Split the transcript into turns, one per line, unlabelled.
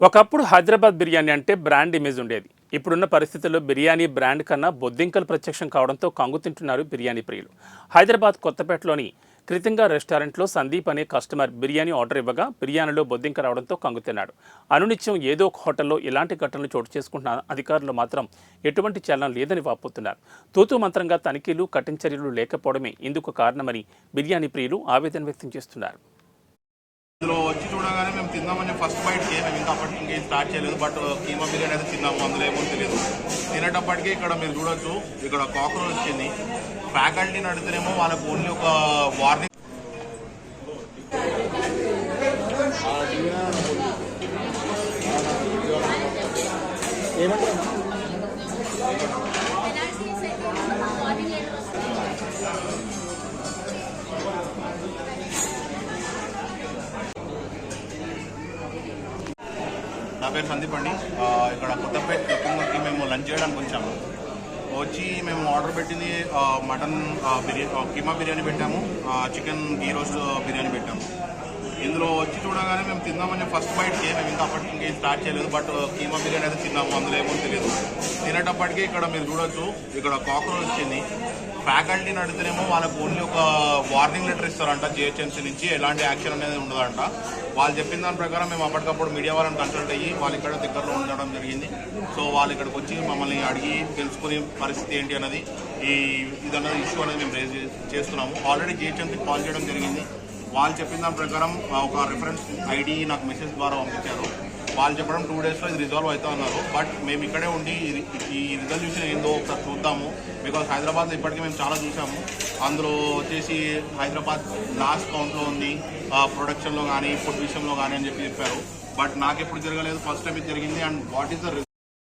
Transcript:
ఒకప్పుడు హైదరాబాద్ బిర్యానీ అంటే brand image ఉండేది. ఇప్పుడున్న పరిస్థితుల్లో బిర్యానీ బ్రాండ్ కన్నా బొద్దింకలు ప్రత్యక్షం కావడంతో కంగు తింటున్నారు బిర్యానీ ప్రియులు. హైదరాబాద్ కొత్తపేటలోని కృతింగా రెస్టారెంట్లో సందీప్ అనే కస్టమర్ బిర్యానీ ఆర్డర్ ఇవ్వగా బిర్యానీలో బొద్దింక రావడంతో కంగు తిన్నాడు. అనునిత్యం ఏదో ఒక హోటల్లో ఇలాంటి ఘటనలు చోటు చేసుకుంటున్న అధికారులు మాత్రం ఎటువంటి చలనం లేదని వాపోతున్నారు. తూతూ మంత్రంగా తనిఖీలు కఠిన చర్యలు లేకపోవడమే ఇందుకు కారణమని బిర్యానీ ప్రియులు ఆవేదన వ్యక్తం చేస్తున్నారు.
ఇందులో వచ్చి చూడగానే మేము తిందామని ఫస్ట్ బైట్కి మేము ఇంకా అప్పటికి ఇంకేం స్టార్ట్ చేయలేదు. బట్ కీమా బిర్యానీ అయితే తిన్నాము, అందులో ఏమో తెలియదు. తినేటప్పటికీ ఇక్కడ మీరు చూడొచ్చు, ఇక్కడ కాక్రోచ్ వచ్చింది. ఫ్యాకల్టీని అడిగితేనేమో వాళ్ళకు ఓన్లీ ఒక వార్నింగ్. నా పేరు సందీప్ అండి. ఇక్కడ కొత్తపేట క్లిప్పింగ్కి మేము లంచ్ చేయడానికి వచ్చాము. వచ్చి మేము ఆర్డర్ పెట్టింది మటన్ బిర్యానీ, కీమా బిర్యానీ పెట్టాము, చికెన్ గీ రోస్ట్ బిర్యానీ పెట్టాము. ఇందులో వచ్చి చూడగానే మేము తిందామని ఫస్ట్ బైట్కి మేము ఇంకా అప్పటికి ఇంకేం స్టార్ట్ చేయలేదు. బట్ కీమా బిర్యానీ అయితే తిన్నాము, అందులో ఏమో తెలియదు. తినేటప్పటికీ ఇక్కడ మీరు చూడొచ్చు, ఇక్కడ కాక్రోచ్ వచ్చింది. ఫ్యాకల్టీని అడిగితేనేమో వాళ్ళకు ఓన్లీ ఒక వార్నింగ్ లెటర్ ఇస్తారంట జిహెచ్ఎంసీ నుంచి, ఎలాంటి యాక్షన్ అనేది ఉండదంట. వాళ్ళు చెప్పిన దాని ప్రకారం మేము అప్పటికప్పుడు మీడియా వాళ్ళని కన్సల్ట్ అయ్యి వాళ్ళు ఇక్కడ దగ్గరలో ఉండడం జరిగింది. సో వాళ్ళు ఇక్కడికి వచ్చి మమ్మల్ని అడిగి తెలుసుకునే పరిస్థితి ఏంటి అన్నది, ఇదన్నది ఇష్యూ అనేది మేము రేజ్ చేస్తున్నాము. ఆల్రెడీ జిహెచ్ఎంసీకి కాల్ చేయడం జరిగింది. వాళ్ళు చెప్పిన దాని ప్రకారం ఒక రిఫరెన్స్ ఐడి నాకు మెసేజ్ ద్వారా పంపించారు. వాళ్ళు చెప్పడం 2 daysలో ఇది రిజాల్వ్ అవుతా ఉన్నారు. బట్ మేము ఇక్కడే ఉండి ఈ రిజల్యూషన్ ఏందో ఒకసారి చూద్దాము. బికాస్ హైదరాబాద్లో ఇప్పటికీ మేము చాలా చూసాము. అందులో వచ్చేసి హైదరాబాద్ లాస్ట్ కౌంట్లో ఉంది, ప్రొడక్షన్లో కానీ ఫుడ్ విషయంలో కానీ అని చెప్పారు. బట్ నాకు ఎప్పుడు జరగలేదు, ఫస్ట్ టైం ఇది జరిగింది. And what is the